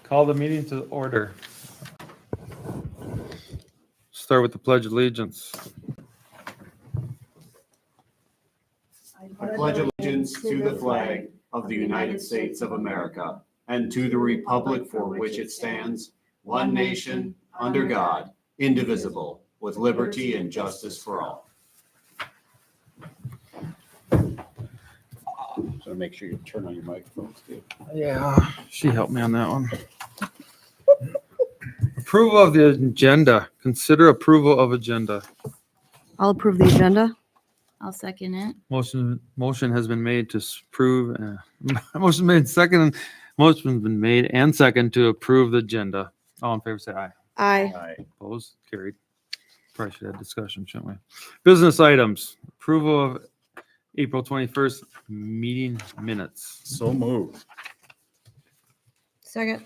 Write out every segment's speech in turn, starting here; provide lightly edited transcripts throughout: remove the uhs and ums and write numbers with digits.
Call the meeting to order. Start with the Pledge of Allegiance. I pledge allegiance to the flag of the United States of America and to the republic for which it stands, one nation, under God, indivisible, with liberty and justice for all. So make sure you turn on your microphones, too. Yeah, she helped me on that one. Approval of the agenda. Consider approval of agenda. I'll approve the agenda. I'll second it. Motion has been made to approve. Motion made second. Motion's been made and second to approve the agenda. All in favor, say aye. Aye. Aye. Opposed? Carried. Probably should have discussion, shouldn't we? Business items. Approval of April 21st meeting minutes. So moved. Second.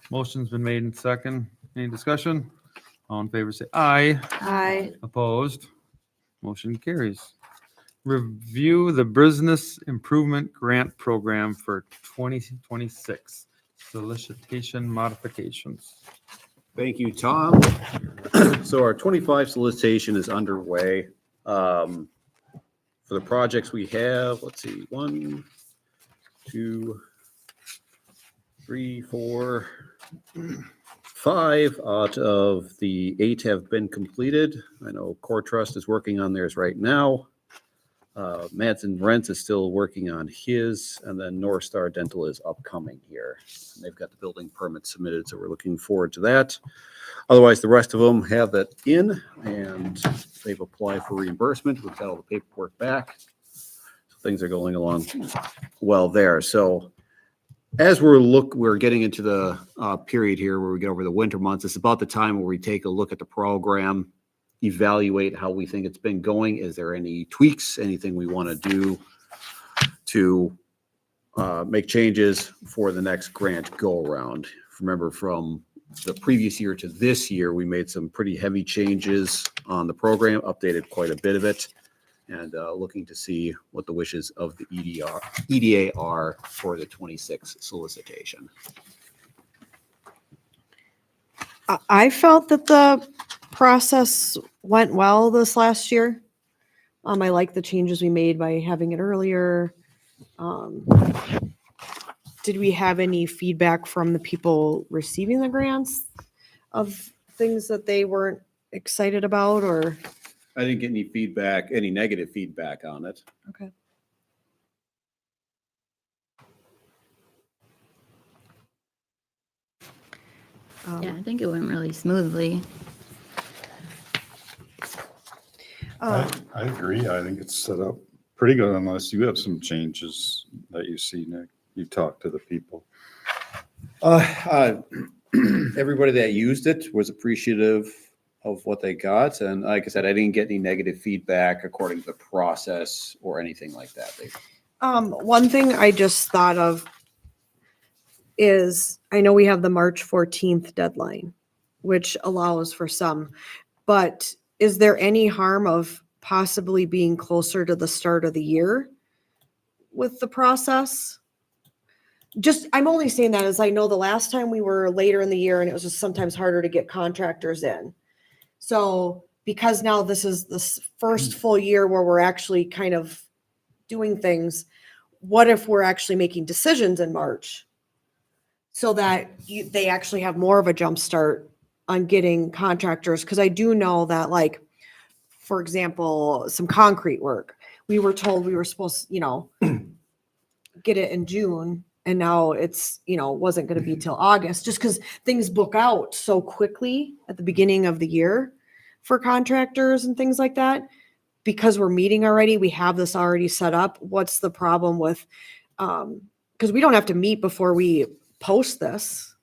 Motion's been made and second. Any discussion? All in favor, say aye. Aye. Opposed? Motion carries. Review the Business Improvement Grant Program for 2026. Solicitation modifications. Thank you, Tom. So our 25 solicitation is underway. For the projects we have, let's see, 1, 2, 3, 4, 5 out of the 8 have been completed. I know Core Trust is working on theirs right now. Madsen Rents is still working on his, and then North Star Dental is upcoming here. And they've got the building permit submitted, so we're looking forward to that. Otherwise, the rest of them have that in, and they've applied for reimbursement. We've got all the paperwork back. So things are going along well there. So as we're getting into the period here where we get over the winter months, it's about the time where we take a look at the program, evaluate how we think it's been going. Is there any tweaks, anything we want to do to make changes for the next grant go around? Remember, from the previous year to this year, we made some pretty heavy changes on the program, updated quite a bit of it, and looking to see what the wishes of the EDA are for the 26 solicitation. I felt that the process went well this last year. I like the changes we made by having it earlier. Did we have any feedback from the people receiving the grants of things that they weren't excited about, or? I didn't get any feedback, any negative feedback on it. Okay. Yeah, I think it went really smoothly. I agree. I think it's set up pretty good unless you have some changes that you see, Nick. You talk to the people. Everybody that used it was appreciative of what they got. And like I said, I didn't get any negative feedback according to the process or anything like that. One thing I just thought of is, I know we have the March 14th deadline, which allows for some, but is there any harm of possibly being closer to the start of the year with the process? I'm only saying that as I know the last time we were later in the year and it was just sometimes harder to get contractors in. So because now this is the first full year where we're actually kind of doing things, what if we're actually making decisions in March so that they actually have more of a jump start on getting contractors? Because I do know that, like, for example, some concrete work, we were told we were supposed to, get it in June. And now it's, wasn't going to be till August, just because things book out so quickly at the beginning of the year for contractors and things like that. Because we're meeting already, we have this already set up. What's the problem with, because we don't have to meet before we post this.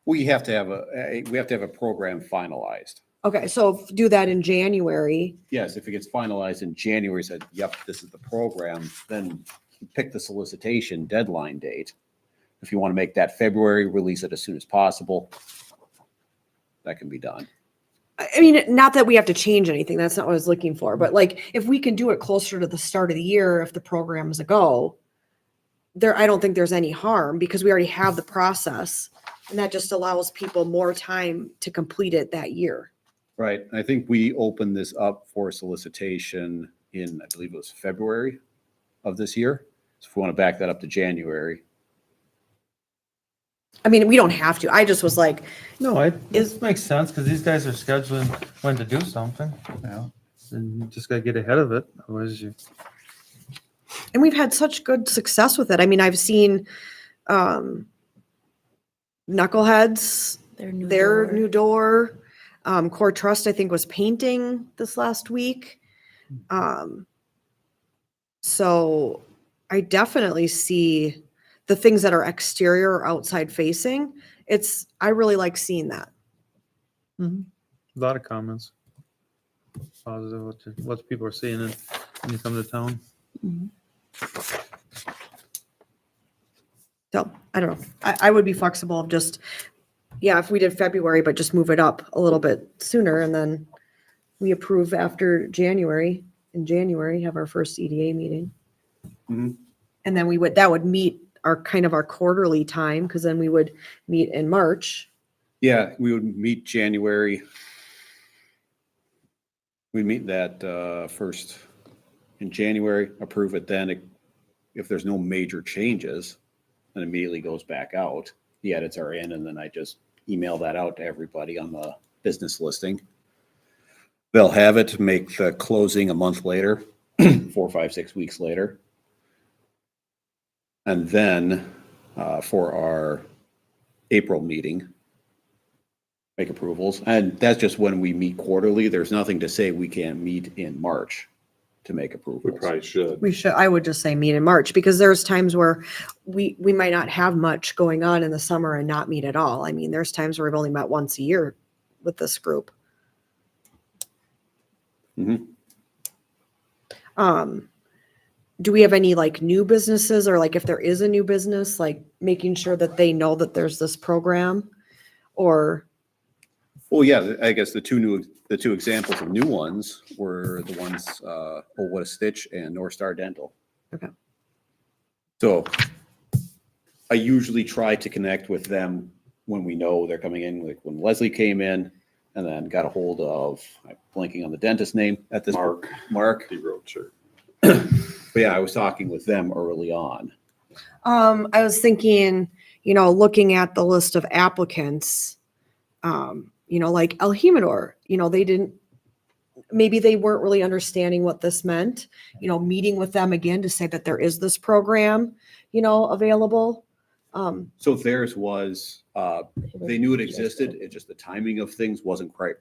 We have to have a program finalized. Okay, so do that in January. Yes, if it gets finalized in January, said, yep, this is the program, then pick the solicitation deadline date. If you want to make that February, release it as soon as possible. That can be done. I mean, not that we have to change anything. That's not what I was looking for. But like, if we can do it closer to the start of the year, if the program is a go, I don't think there's any harm because we already have the process And that just allows people more time to complete it that year. Right. I think we opened this up for solicitation in, I believe it was February of this year. So if we want to back that up to January. I mean, we don't have to. I just was like, No, it makes sense because these guys are scheduling when to do something. Yeah. And you just gotta get ahead of it. Otherwise you. and we've had such good success with it. I mean, I've seen Knuckleheads, Their new their door. new door. Core Trust, I think, was painting this last week. So I definitely see the things that are exterior or outside facing. I really like seeing that. A lot of comments. Positive, what people are seeing when you come to town. Mhm. So I don't know. I would be flexible of just, yeah, if we did February, but just move it up a little bit sooner and then we approve after January. In January, have our first EDA meeting. Mhm. And then that would meet our kind of our quarterly time, because then we would meet in March. Yeah, we would meet January. We meet that first in January, approve it then. If there's no major changes, then immediately goes back out. The edits are in, and then I just email that out to everybody on the business listing. They'll have it, make the closing a month later, 4, 5, 6 weeks later. And then for our April meeting, make approvals. And that's just when we meet quarterly. There's nothing to say we can't meet in March to make approvals. We probably should. I would just say meet in March, because there's times where we might not have much going on in the summer and not meet at all. I mean, there's times where we've only met once a year with this group. Mhm. Do we have any like new businesses, or like if there is a new business, like making sure that they know that there's this program? Or Well, yeah, I guess the two examples of new ones were the ones, Oh What a Stitch and North Star Dental. Okay. So I usually try to connect with them when we know they're coming in, like when Leslie came in, and then got a hold of, I'm blanking on the dentist name at this. Mark. He wrote, sure. But yeah, I was talking with them early on. I was thinking, looking at the list of applicants, like El Jimador, maybe they weren't really understanding what this meant, meeting with them again to say that there is this program, available. So theirs was, they knew it existed. It just, the timing of things wasn't quite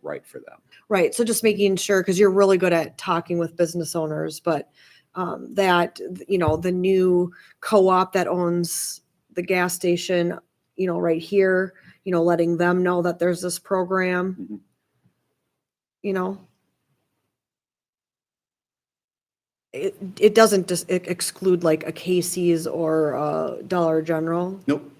right for them. Right. So just making sure, because you're really good at talking with business owners, but that, the new co-op that owns the gas station, right here, letting them know that there's this program, it doesn't just exclude like a Casey's or a Dollar General. Nope.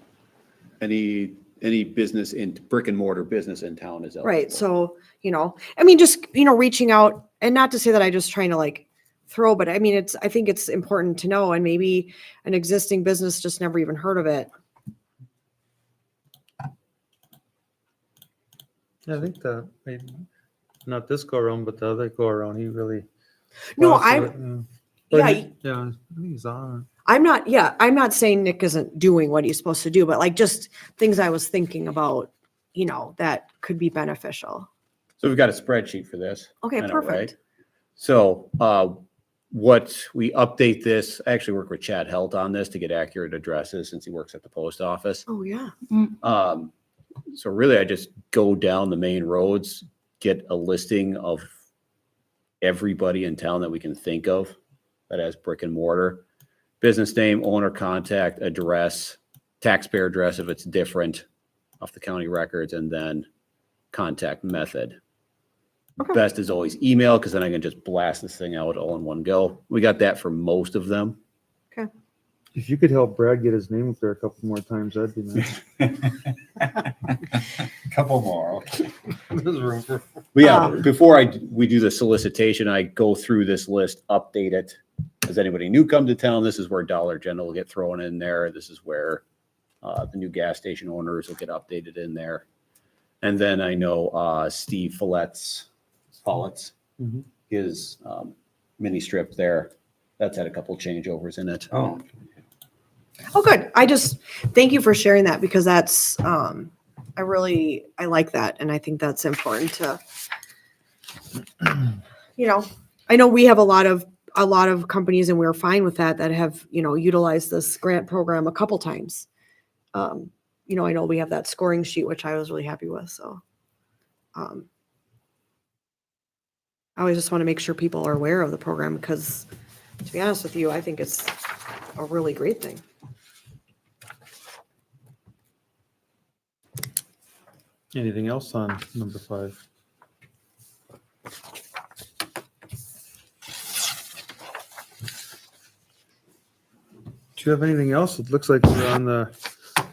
Any business brick and mortar business in town is eligible. Right. So, I mean, just, reaching out, and not to say that I just trying to like throw, but I mean, I think it's important to know, and maybe an existing business just never even heard of it. Yeah, I think maybe not this go around, but the other go around, he really. No, fostered I'm, it, But yeah, yeah, I think he's on I'm not saying Nick isn't doing what he's supposed to do, but like just things I was thinking about, that could be beneficial. So we've got a spreadsheet for this. Okay, I know, perfect. right? So what we update this, I actually work with Chad Helt on this to get accurate addresses since he works at the post office. Oh, yeah. So really I just go down the main roads, get a listing of everybody in town that we can think of that has brick and mortar, business name, owner contact, address, taxpayer address if it's different off the county records, and then contact method. Okay. Best is always email, because then I can just blast this thing out all in one go. We got that for most of them. Okay. If you could help Brad get his name up there a couple more times, that'd be nice. Couple more. Okay. There's room for. But yeah, before we do the solicitation, I go through this list, update it. Has anybody new come to town? This is where Dollar General will get thrown in there. This is where the new gas station owners will get updated in there. And then I know Steve Follett's, Mhm. his mini strip there, that's had a couple changeovers in it. Oh, Oh, good. Thank you for sharing that because that's, I like that. And I think that's important to, I know we have a lot of companies and we're fine with that have, utilized this grant program a couple times. I know we have that scoring sheet, which I was really happy with. So, I always just want to make sure people are aware of the program because to be honest with you, I think it's a really great thing. Anything else on number 5? Do you have anything else? It looks like we're on the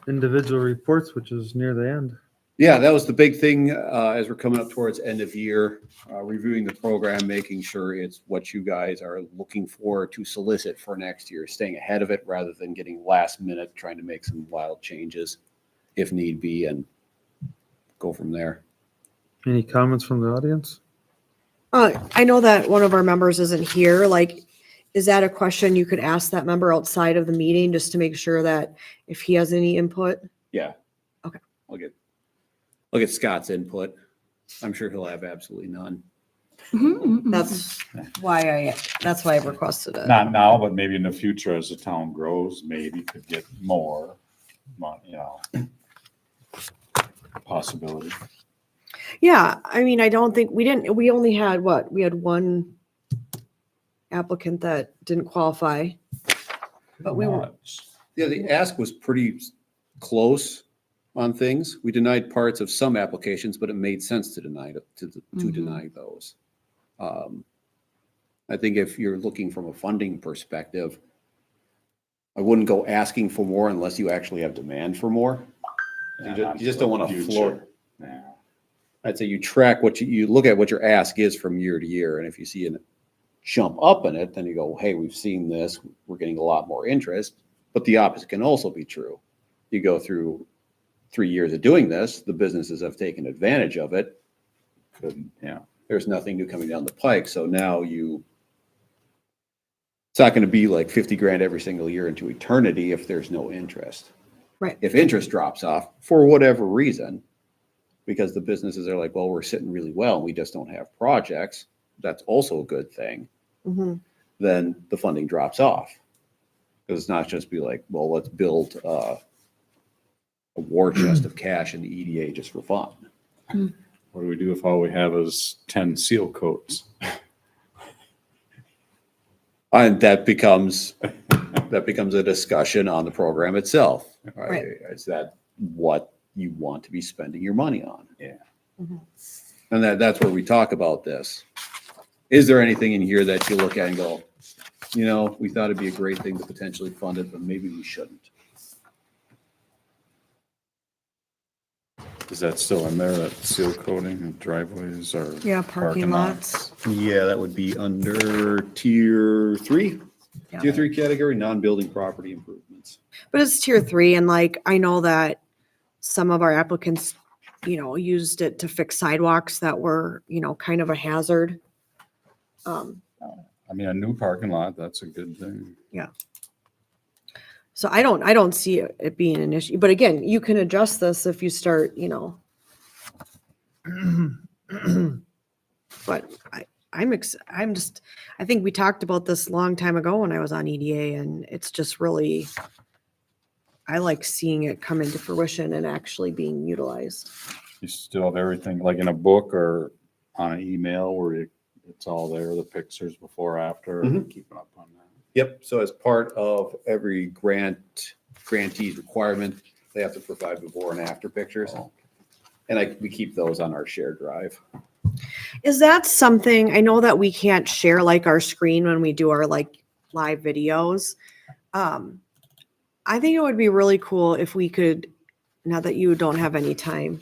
individual reports, which is near the end. Yeah, that was the big thing as we're coming up towards end of year, reviewing the program, making sure it's what you guys are looking for to solicit for next year, staying ahead of it rather than getting last minute, trying to make some wild changes if need be and go from there. Any comments from the audience? I know that one of our members isn't here. Like, is that a question you could ask that member outside of the meeting just to make sure that if he has any input? Yeah. Okay. I'll get Scott's input. I'm sure he'll have absolutely none. That's why I requested it. not now, but maybe in the future as the town grows, maybe could get more, possibility. Yeah, I mean, I don't think we only had we had one applicant that didn't qualify. But we were, Yeah, the ask was pretty close on things. We denied parts of some applications, but it made sense to deny those. I think if you're looking from a funding perspective, I wouldn't go asking for more unless you actually have demand for more. You just don't want to floor. Yeah. I'd say you track you look at what your ask is from year to year, and if you see a jump up in it, then you go, hey, we've seen this, we're getting a lot more interest. But the opposite can also be true. You go through 3 years of doing this, the businesses have taken advantage of it. There's nothing new coming down the pike, so now it's not going to be like 50 grand every single year into eternity if there's no interest. right. If interest drops off for whatever reason, because the businesses are like, well, we're sitting really well and we just don't have projects, that's also a good thing. Mhm. Then the funding drops off. Because it's not just be like, well, let's build a war chest of cash in the EDA just for fun. What do we do if all we have is 10 seal coats? And that becomes a discussion on the program itself. Right. Is that what you want to be spending your money on? Yeah. Mhm. And that's where we talk about this. Is there anything in here that you look at and go, we thought it'd be a great thing to potentially fund it, but maybe we shouldn't? Is that still in there, that seal coating and driveways or? Yeah, parking lots. Yeah, that would be under tier 3. Yeah. Tier 3 category, non-building property improvements. But it's tier 3, and I know that some of our applicants, used it to fix sidewalks that were, kind of a hazard. A new parking lot, that's a good thing. So I don't see it being an issue. But again, you can adjust this if you start, but I think we talked about this a long time ago when I was on EDA, and it's just really, I like seeing it come into fruition and actually being utilized. You still have everything like in a book or on an email where it's all there, the pictures before, after, and keeping up on that. Yep. So as part of every grantee's requirement, they have to provide before and after pictures. And we keep those on our shared drive. Is that something, I know that we can't share our screen when we do our live videos. I think it would be really cool if we could, now that you don't have any time,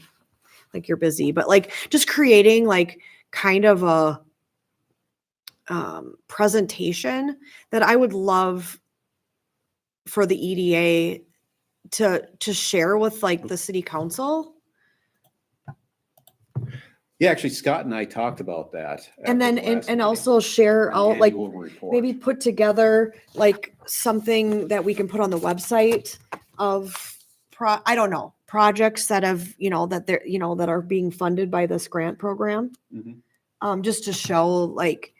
you're busy, but just creating kind of a presentation that I would love for the EDA to share with like the city council? Yeah, actually, Scott and I talked about that. And after then, the last and meeting. also share An out like, annual report. maybe put together like something that we can put on the website of I don't know, projects that have, that they're, that are being funded by this grant program. Mhm. Just to show like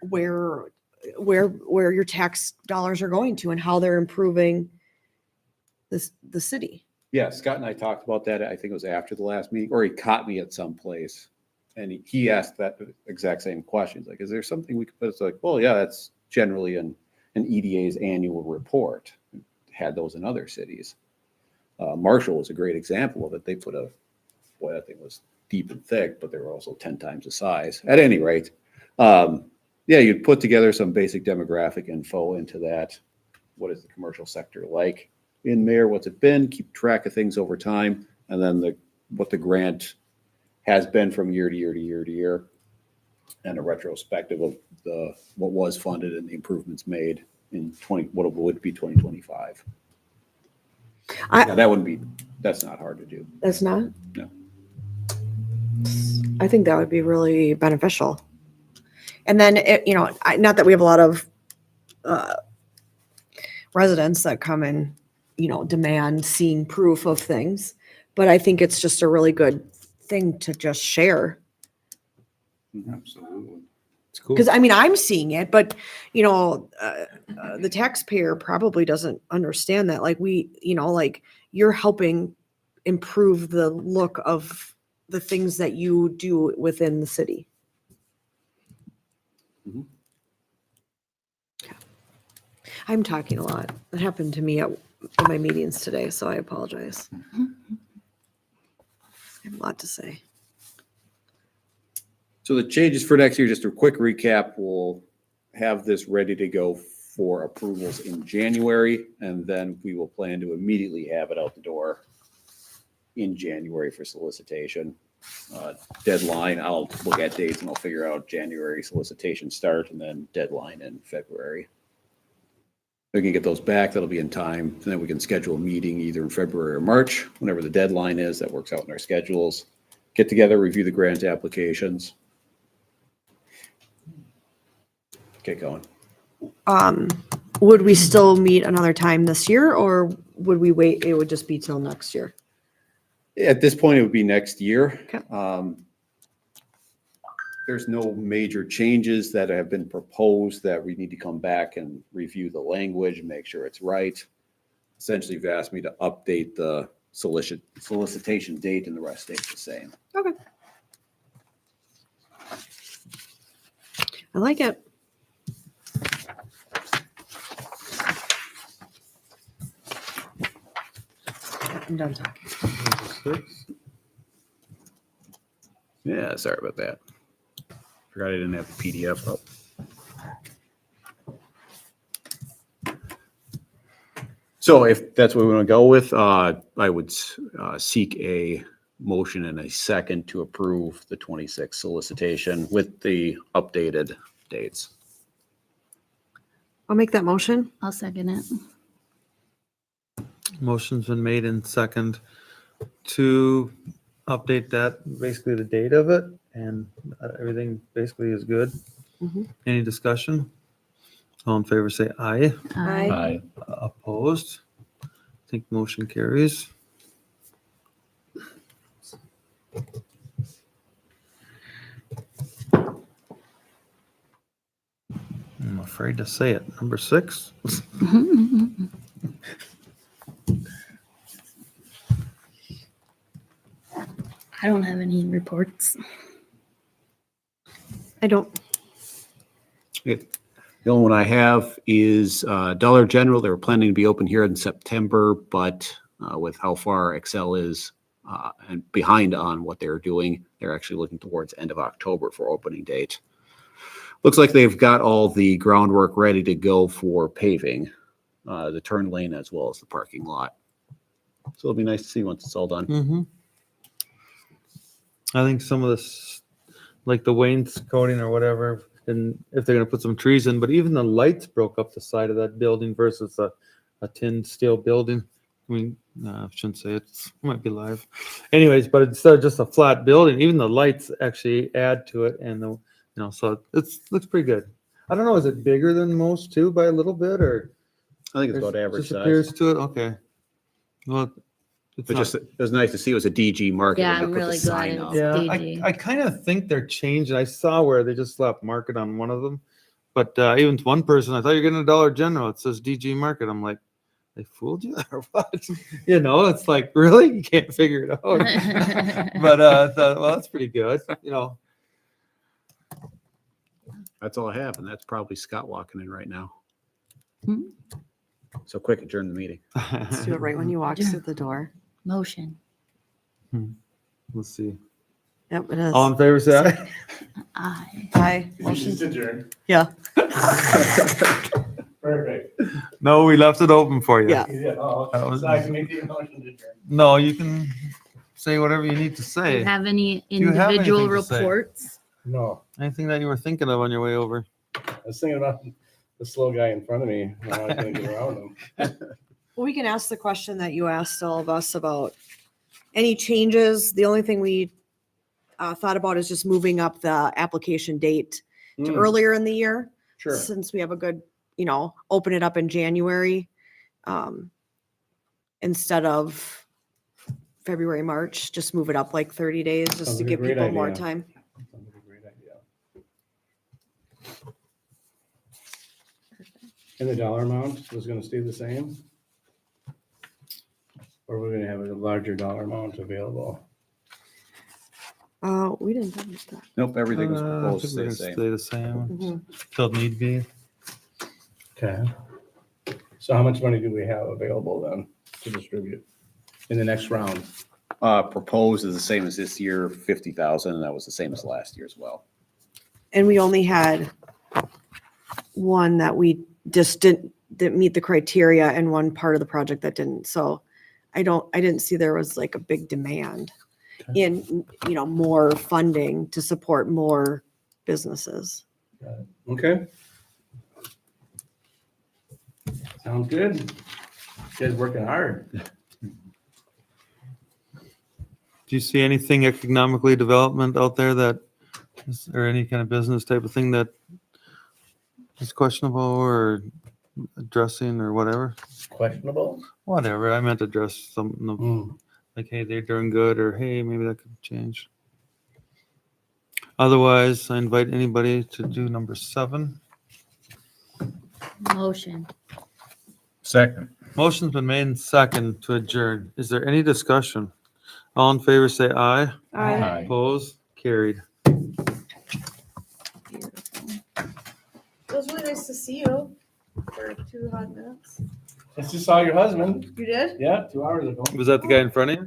where your tax dollars are going to and how they're improving the city. Yeah, Scott and I talked about that. I think it was after the last meeting, or he caught me at some place. And he asked that exact same question. He's like, is there something we could put? It's like, well, yeah, that's generally an EDA's annual report. Had those in other cities. Marshall was a great example of it. They put boy, that thing was deep and thick, but they were also 10 times the size. At any rate, yeah, you'd put together some basic demographic info into that. What is the commercial sector like in there? What's it been? Keep track of things over time. And then what the grant has been from year to year to year to year, and a retrospective of what was funded and the improvements made in what it would be 2025. Yeah, that's not hard to do. That's not? No. I think that would be really beneficial. And then, not that we have a lot of residents that come and, demand seeing proof of things, but I think it's just a really good thing to just share. Absolutely. It's cool. Because I'm seeing it, but the taxpayer probably doesn't understand that. Like like you're helping improve the look of the things that you do within the city. Mhm. Okay. I'm talking a lot. That happened to me at my meetings today, so I apologize. I have a lot to say. So the changes for next year, just a quick recap, we'll have this ready to go for approvals in January, and then we will plan to immediately have it out the door in January for solicitation. Deadline, I'll look at dates and I'll figure out January solicitation start and then deadline in February. We can get those back, that'll be in time, and then we can schedule a meeting either in February or March, whenever the deadline is, that works out in our schedules. Get together, review the grant applications. Get going. Would we still meet another time this year, or would we wait? It would just be till next year. At this point, it would be next year. Okay. There's no major changes that have been proposed that we need to come back and review the language and make sure it's right. Essentially, you've asked me to update the solicitation date, and the rest stays the same. Okay. I like it. I'm done talking. 6. Yeah, sorry about that. Forgot I didn't have the PDF up. So if that's what we want to go with, I would seek a motion and a second to approve the 26th solicitation with the updated dates. I'll make that motion. I'll second it. Motion's been made in second to update that, basically the date of it, and everything basically is good. Mhm. Any discussion? All in favor, say aye. Aye. Opposed? I think motion carries. I'm afraid to say it. Number 6. I don't have any reports. I don't. The only one I have is Dollar General. They were planning to be open here in September, but with how far Excel is and behind on what they're doing, they're actually looking towards end of October for opening date. Looks like they've got all the groundwork ready to go for paving, the turn lane as well as the parking lot. So it'll be nice to see once it's all done. Mm-hmm. I think some of this, like the wainscoting or whatever, and if they're gonna put some trees in, but even the lights broke up the side of that building versus a tin steel building. mean, no, I shouldn't say it. It might be live. Anyways, but instead of just a flat building, even the lights actually add to it, and so looks pretty good. I don't know, is it bigger than most too by a little bit, or I think it's about there's- average just size. appears to it? Okay. Well, it's But not- just, it was nice to see it was a DG market. Yeah, when they I'm put the really glad sign it up. was- yeah, DG. I kind of think they're changing. I saw where they just slapped market on one of them, but even to one person, I thought you're getting a Dollar General. It says DG Market. I'm like, they fooled you or what? It's like, really? You can't figure it out. But I thought, well, that's pretty good. That's all I have, and that's probably Scott walking in right now. Hmm. So quick, adjourn the meeting. Let's do it right when you walk through the door. Motion. Let's see. Yep, it is. All in favor, say aye. Aye. Aye. Motion's adjourned. Yeah, Perfect. No, we left it open for you. Yeah. Yeah, That was- so I can make the motion to adjourn. No, you can say whatever you need to Do say. you have any you have individual anything to say? reports? No, Anything that you were thinking of on your way over? I was thinking about the slow guy in front of me. How I was gonna get around him. well, we can ask the question that you asked all of us about any changes. The only thing we thought about is just moving up the application date to earlier in the year. Sure. Since we have a good, open it up in January instead of February, March, just move it up like 30 days just Sounds to like a give great people more idea. time. Sounds like a great idea. And the dollar amount was gonna stay the same? Or we're gonna have a larger dollar amount available? We didn't have that. Nope, everything was I proposed to think stay we're the same. gonna stay the same Mhm. till need be. Okay. So how much money do we have available then to distribute in the next round? Proposed is the same as this year, 50,000, and that was the same as last year as well. And we only had one that we just didn't meet the criteria and one part of the project that didn't. So I didn't see there was like a big demand in, more funding to support more businesses. Okay. Sounds good. You guys working hard. Do you see anything economically development out there or any kind of business type of thing that is questionable or addressing or whatever? Questionable? Whatever. I meant address something Hmm. like, hey, they're doing good, or hey, maybe that could change. Otherwise, I invite anybody to do number 7. Motion. Second. Motion's been made and second to adjourn. Is there any discussion? All in favor, say aye. Aye. Opposed? Carried. Beautiful. It was really nice to see you for 2 hot minutes. I just saw your husband. You did? Yeah, 2 hours ago. Was that the guy in front of you?